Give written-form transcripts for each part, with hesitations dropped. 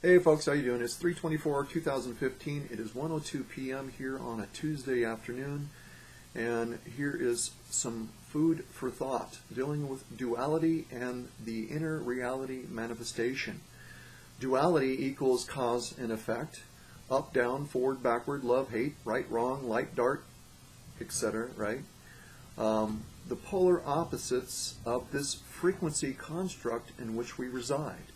Hey folks, how you doing? It's 3/24/2015. It is 1:02 p.m. here on a Tuesday afternoon, and here is some food for thought dealing with duality and the inner reality manifestation. Duality equals cause and effect, up, down, forward, backward, love, hate, right, wrong, light, dark, etc. Right? The polar opposites of this frequency construct in which we reside.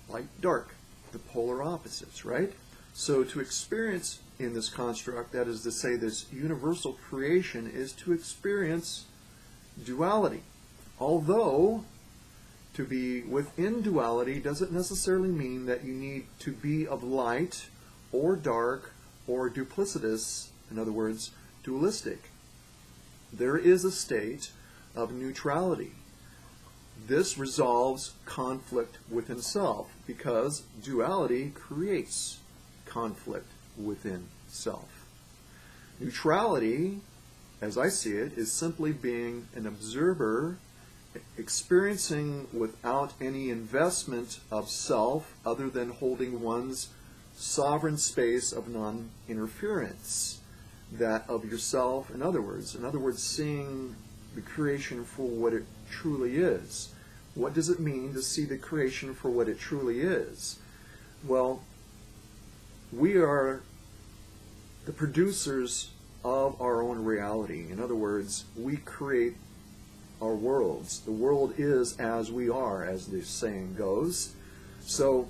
Light, dark, the polar opposites, right? So to experience in this construct, that is to say this universal creation, is to experience duality. Although to be within duality doesn't necessarily mean that you need to be of light or dark or duplicitous, in other words, dualistic. There is a state of neutrality. This resolves conflict within self because duality creates conflict within self. Neutrality, as I see it, is simply being an observer, experiencing without any investment of self other than holding one's sovereign space of non-interference, that of yourself, in other words, seeing the creation for what it truly is. What does it mean to see the creation for what it truly is? Well, we are the producers of our own reality. In other words, we create our worlds. The world is as we are, as the saying goes. So,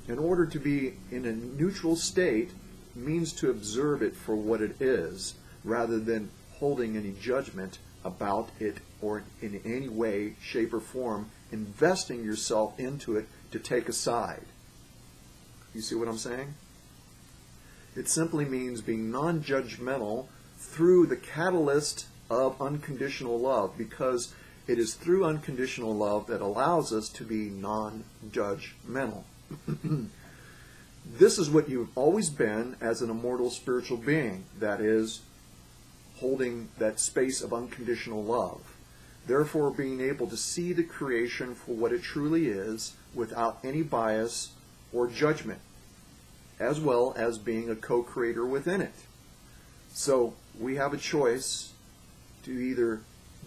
in order to be in a neutral state means to observe it for what it is, rather than holding any judgment about it or in any way, shape, or form investing yourself into it to take a side. You see what I'm saying? It simply means being non-judgmental through the catalyst of unconditional love, because it is through unconditional love that allows us to be non-judgmental. This is what you've always been as an immortal spiritual being, that is, holding that space of unconditional love. Therefore, being able to see the creation for what it truly is without any bias or judgment, as well as being a co-creator within it. So we have a choice to either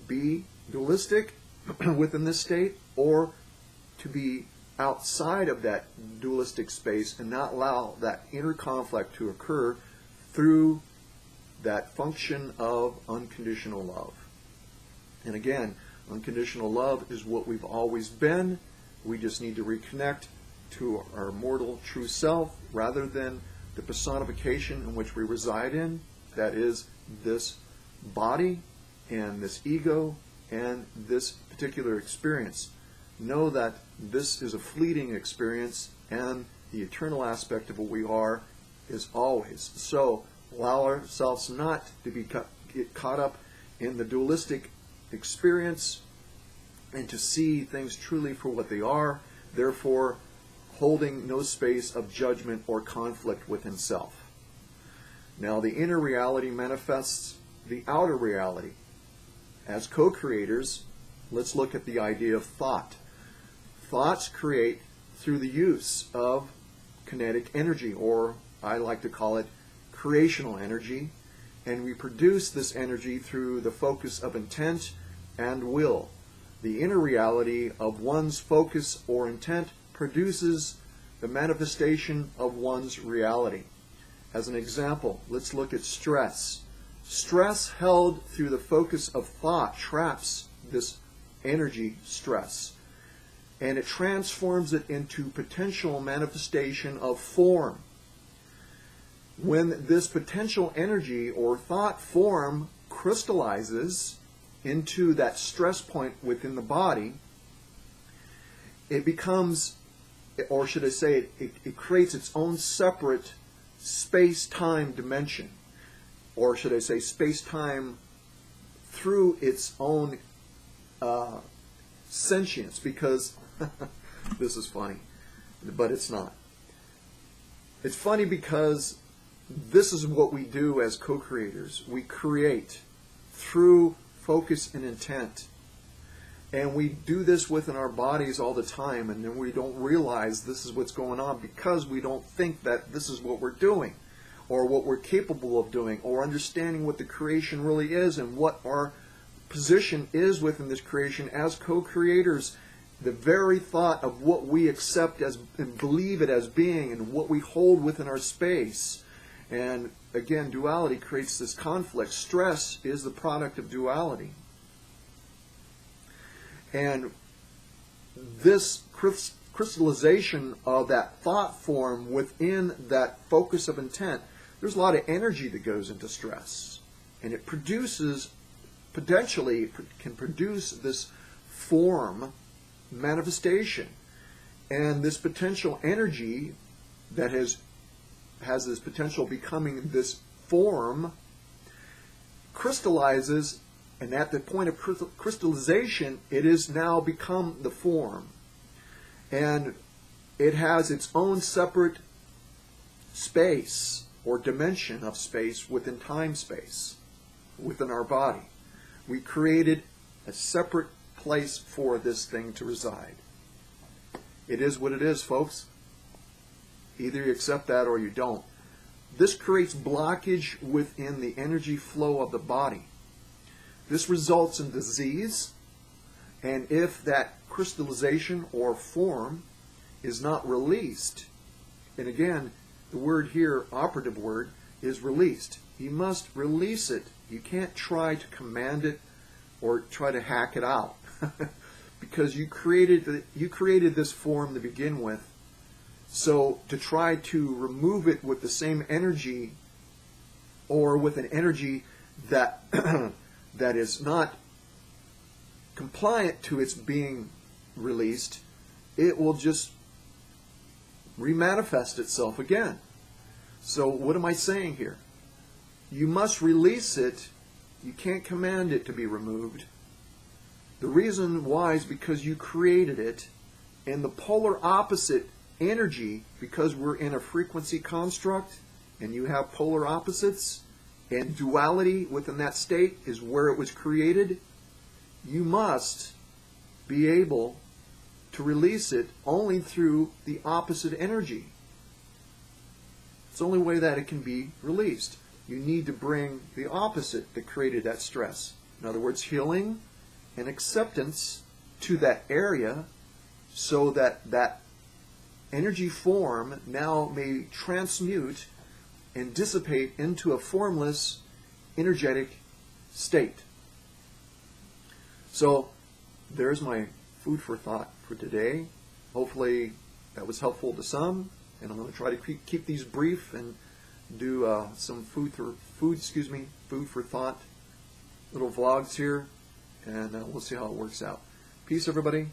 be dualistic within this state or to be outside of that dualistic space and not allow that inner conflict to occur through that function of unconditional love. And again, unconditional love is what we've always been. We just need to reconnect to our immortal true self rather than the personification in which we reside in, that is this body and this ego and this particular experience. Know that this is a fleeting experience and the eternal aspect of what we are is always. So allow ourselves not to get caught up in the dualistic experience and to see things truly for what they are, therefore holding no space of judgment or conflict within self. Now, the inner reality manifests the outer reality. As co-creators, let's look at the idea of thought. Thoughts create through the use of kinetic energy, or I like to call it creational energy, and we produce this energy through the focus of intent and will. The inner reality of one's focus or intent produces the manifestation of one's reality. As an example, let's look at stress. Stress held through the focus of thought traps this energy stress, and it transforms it into potential manifestation of form. When this potential energy or thought form crystallizes into that stress point within the body, it becomes, or should I say, it creates its own separate space-time dimension, or should I say space-time through its own sentience, because this is funny, but it's not. It's funny because this is what we do as co-creators. We create through focus and intent. And we do this within our bodies all the time, and then we don't realize this is what's going on because we don't think that this is what we're doing, or what we're capable of doing, or understanding what the creation really is and what our position is within this creation as co-creators. The very thought of what we accept as and believe it as being and what we hold within our space. And again, duality creates this conflict. Stress is the product of duality. And this crystallization of that thought form within that focus of intent, there's a lot of energy that goes into stress. And it produces, potentially, can produce this form manifestation. And this potential energy that has this potential becoming this form crystallizes, and at the point of crystallization, it has now become the form. And it has its own separate space or dimension of space within time-space, within our body. We created a separate place for this thing to reside. It is what it is, folks. Either you accept that or you don't. This creates blockage within the energy flow of the body. This results in disease, and if that crystallization or form is not released, and again, the word here, operative word, is released. You must release it. You can't try to command it or try to hack it out. Because you created this form to begin with. So to try to remove it with the same energy, or with an energy that that is not compliant to its being released, it will just remanifest itself again. So what am I saying here? You must release it. You can't command it to be removed. The reason why is because you created it, and the polar opposite energy, because we're in a frequency construct and you have polar opposites, and duality within that state is where it was created, you must be able to release it only through the opposite energy. It's the only way that it can be released. You need to bring the opposite that created that stress. In other words, healing and acceptance to that area, so that that energy form now may transmute and dissipate into a formless, energetic state. So there's my food for thought for today. Hopefully that was helpful to some, and I'm going to try to keep these brief and do some food for thought little vlogs here, and we'll see how it works out. Peace, everybody.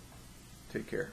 Take care.